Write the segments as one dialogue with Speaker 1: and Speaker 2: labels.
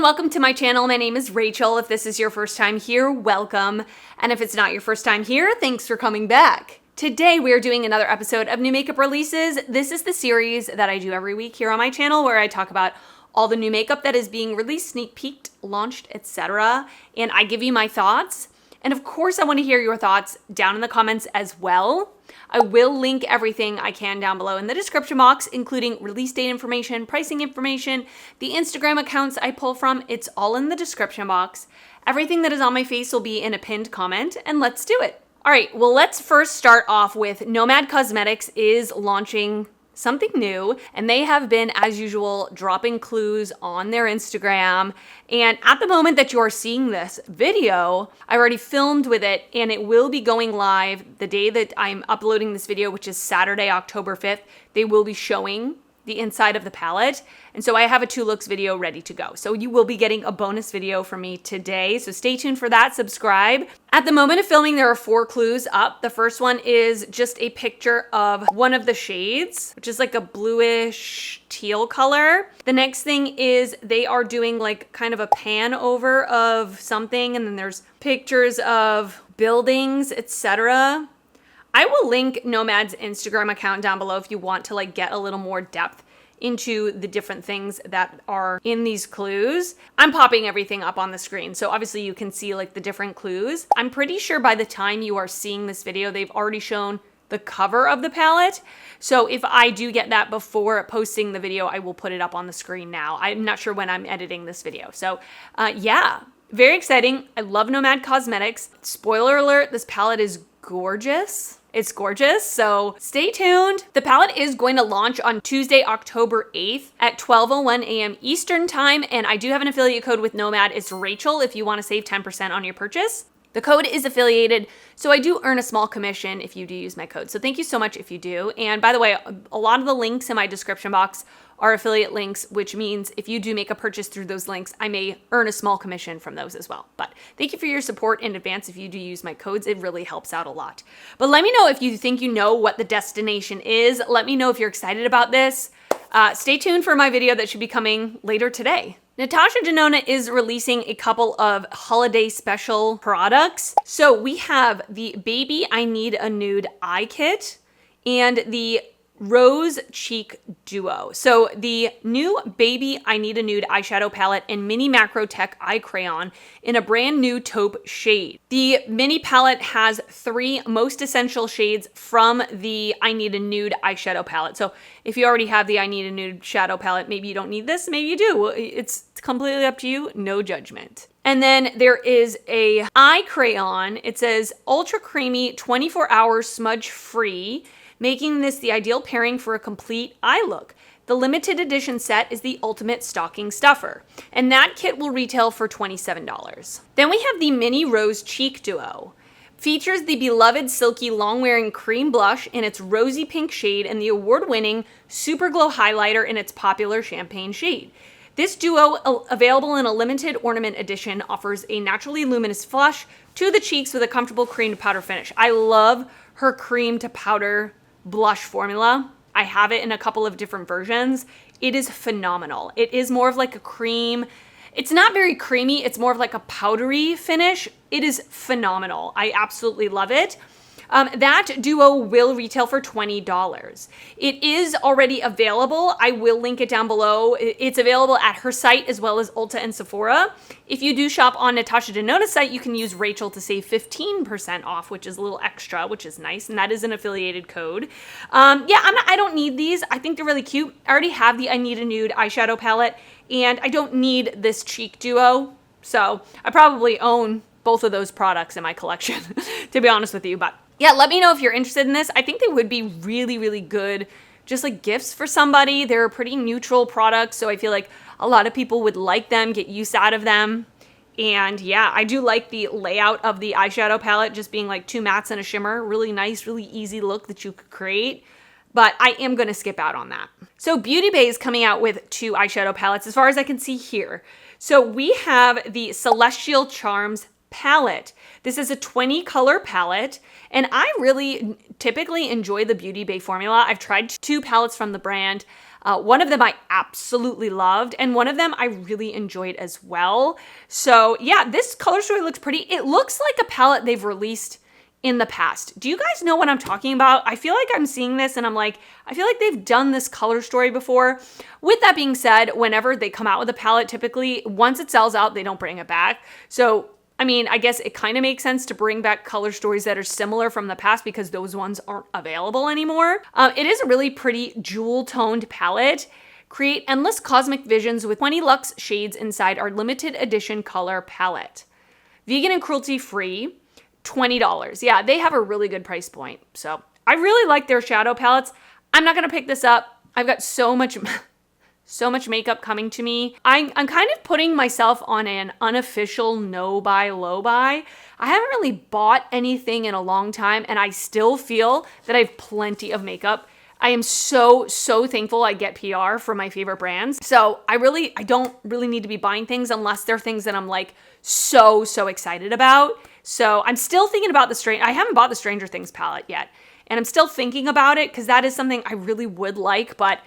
Speaker 1: welcome to my channel. My name is Rachel. If this is your first time here, welcome. And if it's not your first time here, thanks for coming back. Today we are doing another episode of new makeup releases. This is the series that I do every week here on my channel where I talk about all the new makeup that is being released, sneak peeked, launched, etc. And I give you my thoughts. And of course, I want to hear your thoughts down in the comments as well. I will link everything I can down below in the description box, including release date information, pricing information, the Instagram accounts I pull from. It's all in the description box. Everything that is on my face will be in a pinned comment, and let's do it. All right, well, let's first start off with Nomad Cosmetics is launching something new, and they have been, as usual, dropping clues on their Instagram. And at the moment that you are seeing this video, I already filmed with it, and it will be going live the day that I'm uploading this video, which is Saturday, October 5th. They will be showing the inside of the palette. And so I have a 2 looks video ready to go. So you will be getting a bonus video from me today. So stay tuned for that, subscribe. At the moment of filming, there are 4 clues up. The first one is just a picture of one of the shades, which is like a bluish teal color. The next thing is they are doing like kind of a pan over of something. And then there's pictures of buildings, etc. I will link Nomad's Instagram account down below if you want to like get a little more depth into the different things that are in these clues. I'm popping everything up on the screen, so obviously you can see like the different clues. I'm pretty sure by the time you are seeing this video, they've already shown the cover of the palette. So if I do get that before posting the video, I will put it up on the screen now. I'm not sure when I'm editing this video. So yeah, very exciting. I love Nomad Cosmetics. Spoiler alert, this palette is gorgeous. It's gorgeous, so stay tuned. The palette is going to launch on Tuesday, October 8th at 12:01 a.m. Eastern time, and I do have an affiliate code with Nomad. It's Rachel if you want to save 10% on your purchase. The code is affiliated, so I do earn a small commission if you do use my code. So thank you so much if you do. And by the way, a lot of the links in my description box are affiliate links, which means if you do make a purchase through those links, I may earn a small commission from those as well. But thank you for your support in advance if you do use my codes. It really helps out a lot. But let me know if you think you know what the destination is. Let me know if you're excited about this. Stay tuned for my video that should be coming later today. Natasha Denona is releasing a couple of holiday special products. So we have the Baby I Need a Nude Eye Kit and the Rose Cheek Duo. So the new Baby I Need a Nude eyeshadow palette and mini macro tech eye crayon in a brand new taupe shade. The mini palette has 3 most essential shades from the I Need a Nude eyeshadow palette. So if you already have the I Need a Nude shadow palette, maybe you don't need this, maybe you do. It's completely up to you, no judgment. And then there is a eye crayon. It says ultra creamy, 24 hours smudge free, making this the ideal pairing for a complete eye look. The limited edition set is the ultimate stocking stuffer, and that kit will retail for $27. Then we have the Mini Rose Cheek Duo. Features the beloved silky long-wearing cream blush in its rosy pink shade and the award-winning Super Glow highlighter in its popular champagne shade. This duo, available in a limited ornament edition, offers a naturally luminous flush to the cheeks with a comfortable cream to powder finish. I love her cream to powder blush formula. I have it in a couple of different versions. It is phenomenal. It is more of like a cream. It's not very creamy. It's more of like a powdery finish. It is phenomenal. I absolutely love it. That duo will retail for $20. It is already available. I will link it down below. It's available at her site as well as Ulta and Sephora. If you do shop on Natasha Denona's site, you can use Rachel to save 15% off, which is a little extra, which is nice. And that is an affiliated code. I don't need these. I think they're really cute. I already have the I Need a Nude eyeshadow palette, and I don't need this cheek duo. So I probably own both of those products in my collection, to be honest with you. But yeah, let me know if you're interested in this. I think they would be really, really good, just like gifts for somebody. They're pretty neutral products, so I feel like a lot of people would like them, get use out of them. And yeah, I do like the layout of the eyeshadow palette, just being like 2 mattes and a shimmer. Really nice, really easy look that you could create. But I am going to skip out on that. So Beauty Bay is coming out with 2 eyeshadow palettes as far as I can see here. So we have the Celestial Charms palette. This is a 20 color palette, and I really typically enjoy the Beauty Bay formula. I've tried 2 palettes from the brand. One of them I absolutely loved, and one of them I really enjoyed as well. So yeah, this color story looks pretty. It looks like a palette they've released in the past. Do you guys know what I'm talking about? I feel like I'm seeing this and I'm like, I feel like they've done this color story before. With that being said, whenever they come out with a palette, typically once it sells out, they don't bring it back. So I mean, I guess it kind of makes sense to bring back color stories that are similar from the past because those ones aren't available anymore. It is a really pretty jewel-toned palette. Create endless cosmic visions with 20 luxe shades inside our limited edition color palette. Vegan and cruelty-free, $20. Yeah, they have a really good price point. So I really like their shadow palettes. I'm not going to pick this up. I've got so much makeup coming to me. I'm kind of putting myself on an unofficial no buy, low buy. I haven't really bought anything in a long time, and I still feel that I have plenty of makeup. I am so thankful I get PR for my favorite brands. So I don't really need to be buying things unless they're things that I'm like so excited about. So I'm still thinking about I haven't bought the Stranger Things palette yet. And I'm still thinking about it because that is something I really would like, but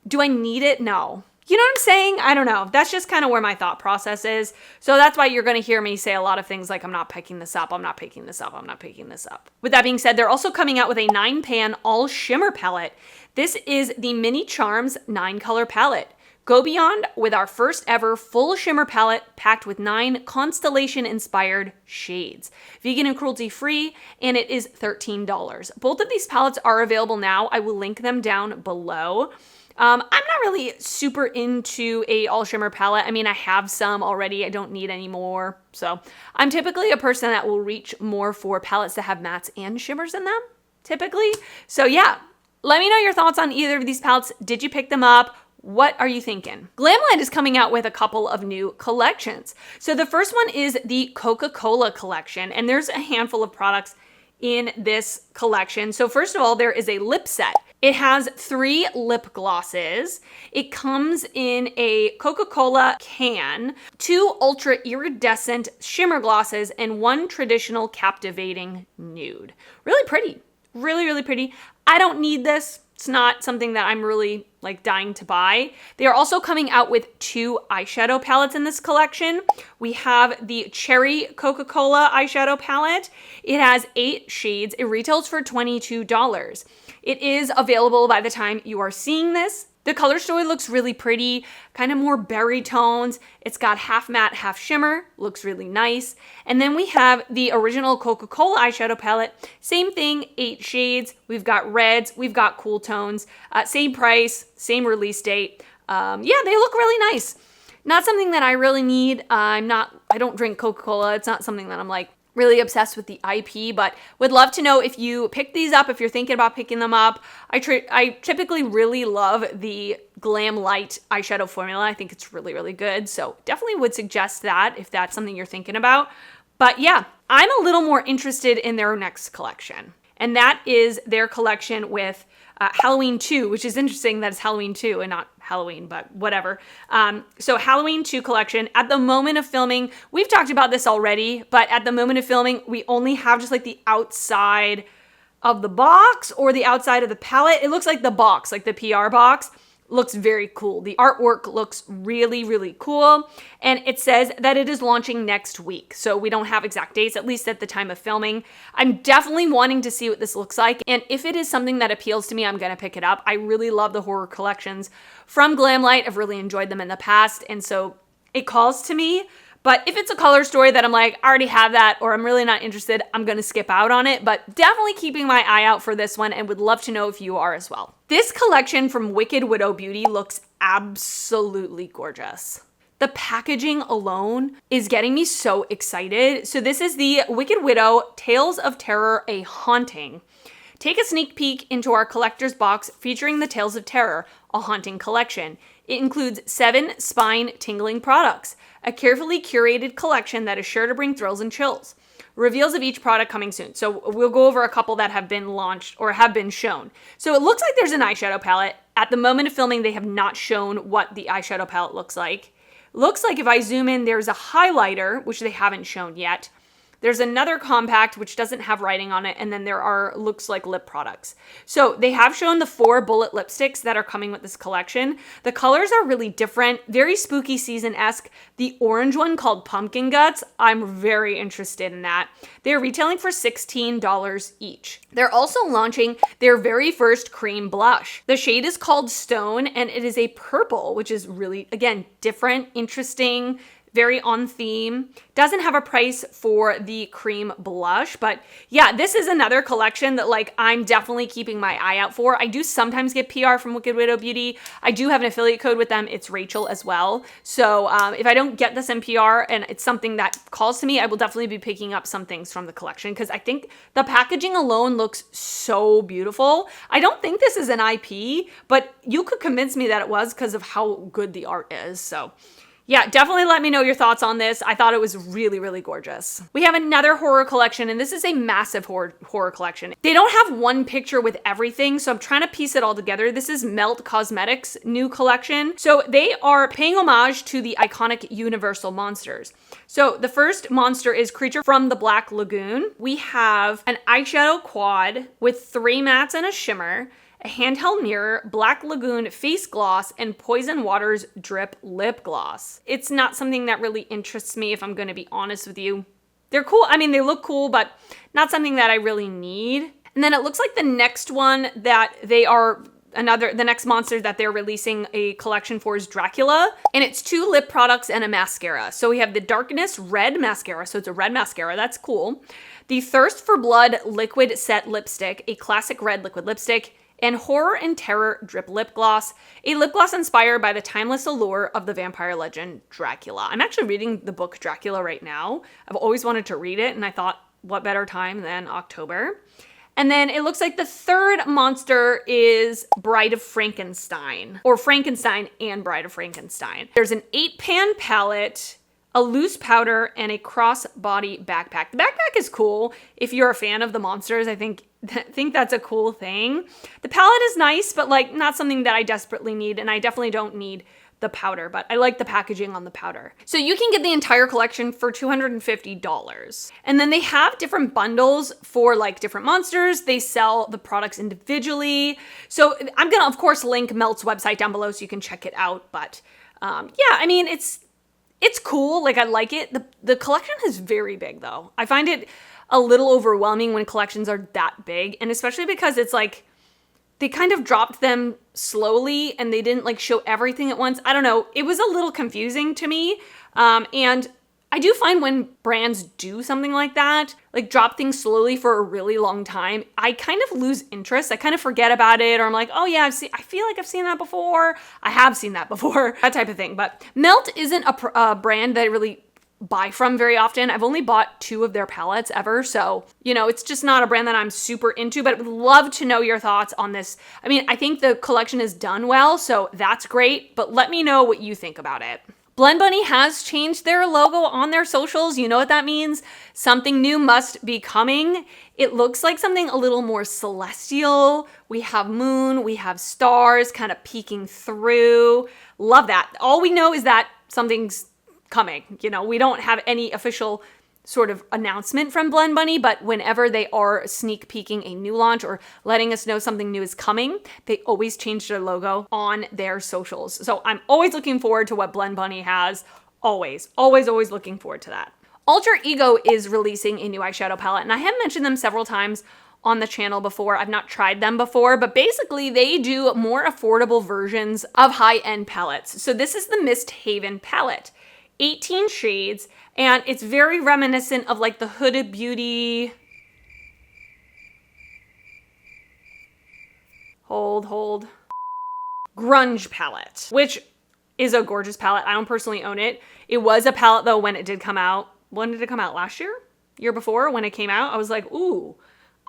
Speaker 1: do I need it? No. You know what I'm saying? I don't know. That's just kind of where my thought process is. So that's why you're going to hear me say a lot of things like, I'm not picking this up. I'm not picking this up. I'm not picking this up. With that being said, they're also coming out with a 9-pan all shimmer palette. This is the Mini Charms 9-color palette. Go beyond with our first ever full shimmer palette packed with 9 constellation-inspired shades. Vegan and cruelty-free, and it is $13. Both of these palettes are available now. I will link them down below. I'm not really super into a all shimmer palette. I mean, I have some already. I don't need any more. So I'm typically a person that will reach more for palettes that have mattes and shimmers in them, typically. So yeah, let me know your thoughts on either of these palettes. Did you pick them up? What are you thinking? Glamlite is coming out with a couple of new collections. So the first one is the Coca Cola collection, and there's a handful of products in this collection. So first of all, there is a lip set. It has 3 lip glosses. It comes in a Coca Cola can, 2 ultra iridescent shimmer glosses, and 1 traditional captivating nude. Really pretty. Really pretty. I don't need this. It's not something that I'm really like dying to buy. They are also coming out with 2 eyeshadow palettes in this collection. We have the Cherry Coca Cola eyeshadow palette. It has 8 shades. It retails for $22. It is available by the time you are seeing this. The color story looks really pretty, kind of more berry tones. It's got half matte, half shimmer, looks really nice. And then we have the original Coca Cola eyeshadow palette. Same thing, 8 shades. We've got reds, we've got cool tones, same price, same release date. Yeah, they look really nice. Not something that I really need. I don't drink Coca Cola. It's not something that I'm like really obsessed with the IP, but would love to know if you pick these up, if you're thinking about picking them up. I typically really love the Glamlite eyeshadow formula. I think it's really good. So definitely would suggest that if that's something you're thinking about. But yeah, I'm a little more interested in their next collection. And that is their collection with Halloween 2, which is interesting that it's Halloween 2 and not Halloween, but whatever. So Halloween 2 collection. At the moment of filming, we've talked about this already, but at the moment of filming, we only have just like the outside of the box or the outside of the palette. It looks like the box, like the PR box. Looks very cool. The artwork looks really cool. And it says that it is launching next week. So we don't have exact dates, at least at the time of filming. I'm definitely wanting to see what this looks like. And if it is something that appeals to me, I'm going to pick it up. I really love the horror collections from Glamlite. I've really enjoyed them in the past. And so it calls to me. But if it's a color story that I'm like, I already have that, or I'm really not interested, I'm going to skip out on it. But definitely keeping my eye out for this one and would love to know if you are as well. This collection from Wicked Widow Beauty looks absolutely gorgeous. The packaging alone is getting me so excited. So this is the Wicked Widow Tales of Terror, A Haunting. Take a sneak peek into our collector's box featuring the Tales of Terror, A Haunting collection. It includes 7 spine-tingling products, a carefully curated collection that is sure to bring thrills and chills. Reveals of each product coming soon. So we'll go over a couple that have been launched or have been shown. So it looks like there's an eyeshadow palette. At the moment of filming, they have not shown what the eyeshadow palette looks like. Looks like if I zoom in, there's a highlighter, which they haven't shown yet. There's another compact which doesn't have writing on it, and then there are looks like lip products. So they have shown the 4 bullet lipsticks that are coming with this collection. The colors are really different, very spooky season-esque. The orange one called Pumpkin Guts, I'm very interested in that. They're retailing for $16 each. They're also launching their very first cream blush. The shade is called Stone, and it is a purple, which is really, again, different, interesting, very on theme. Doesn't have a price for the cream blush, but yeah, this is another collection that like I'm definitely keeping my eye out for. I do sometimes get PR from Wicked Widow Beauty. I do have an affiliate code with them. It's Rachel as well. So if I don't get this in PR and it's something that calls to me, I will definitely be picking up some things from the collection because I think the packaging alone looks so beautiful. I don't think this is an IP, but you could convince me that it was because of how good the art is. So yeah, definitely let me know your thoughts on this. I thought it was really, really gorgeous. We have another horror collection, and this is a massive horror collection. They don't have one picture with everything, so I'm trying to piece it all together. This is Melt Cosmetics' new collection. So they are paying homage to the iconic Universal monsters. So the first monster is Creature from the Black Lagoon. We have an eyeshadow quad with 3 mattes and a shimmer, a handheld mirror, Black Lagoon face gloss, and Poison Waters drip lip gloss. It's not something that really interests me, if I'm going to be honest with you. They're cool. I mean, they look cool, but not something that I really need. And then it looks like the next one that the next monster that they're releasing a collection for is Dracula, and it's 2 lip products and a mascara. So we have the Darkness Red Mascara, so it's a red mascara, that's cool. The Thirst for Blood Liquid Set Lipstick, a classic red liquid lipstick, and Horror and Terror Drip Lip Gloss, a lip gloss inspired by the timeless allure of the vampire legend Dracula. I'm actually reading the book Dracula right now. I've always wanted to read it, and I thought, what better time than October? And then it looks like the third monster is Bride of Frankenstein, or Frankenstein and Bride of Frankenstein. There's an 8-pan palette, a loose powder, and a crossbody backpack. The backpack is cool. If you're a fan of the monsters, I think that's a cool thing. The palette is nice, but like not something that I desperately need, and I definitely don't need the powder, but I like the packaging on the powder. So you can get the entire collection for $250. And then they have different bundles for like different monsters. They sell the products individually. So I'm gonna, of course, link Melt's website down below so you can check it out. But yeah, I mean, it's cool. Like I like it. The collection is very big though. I find it a little overwhelming when collections are that big, and especially because it's like they kind of dropped them slowly and they didn't like show everything at once. I don't know. It was a little confusing to me. And I do find when brands do something like that, like drop things slowly for a really long time, I kind of lose interest. I kind of forget about it, or I'm like, oh yeah, I feel like I've seen that before. I have seen that before, that type of thing. But Melt isn't a brand that I really buy from very often. I've only bought 2 of their palettes ever, so you know, it's just not a brand that I'm super into, but I would love to know your thoughts on this. I mean, I think the collection is done well, so that's great, but let me know what you think about it. Blend Bunny has changed their logo on their socials. You know what that means? Something new must be coming. It looks like something a little more celestial. We have moon, we have stars kind of peeking through. Love that. All we know is that something's coming. You know, we don't have any official sort of announcement from Blend Bunny, but whenever they are sneak peeking a new launch or letting us know something new is coming, they always change their logo on their socials. So I'm always looking forward to what Blend Bunny has. Always looking forward to that. Alter Ego is releasing a new eyeshadow palette, and I have mentioned them several times on the channel before. I've not tried them before, but basically they do more affordable versions of high-end palettes. So this is the Mist Haven palette. 18 shades, and it's very reminiscent of like the Huda Beauty. Hold. Grunge palette, which is a gorgeous palette. I don't personally own it. It was a palette though when it did come out. When did it come out? Last year? Year before when it came out? I was like, ooh,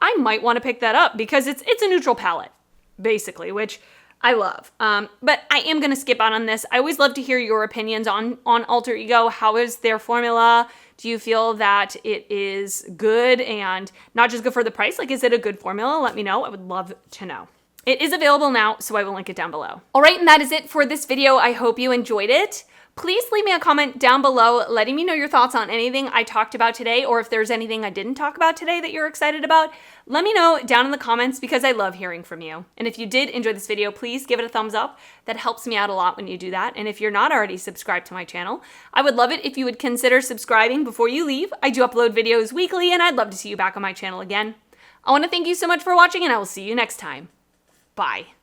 Speaker 1: I might want to pick that up because it's a neutral palette, basically, which I love. But I am going to skip out on this. I always love to hear your opinions on Alter Ego. How is their formula? Do you feel that it is good and not just good for the price? Like, is it a good formula? Let me know. I would love to know. It is available now, so I will link it down below. All right, and that is it for this video. I hope you enjoyed it. Please leave me a comment down below letting me know your thoughts on anything I talked about today, or if there's anything I didn't talk about today that you're excited about. Let me know down in the comments because I love hearing from you. And if you did enjoy this video, please give it a thumbs up. That helps me out a lot when you do that. And if you're not already subscribed to my channel, I would love it if you would consider subscribing before you leave. I do upload videos weekly and I'd love to see you back on my channel again. I want to thank you so much for watching and I will see you next time. Bye.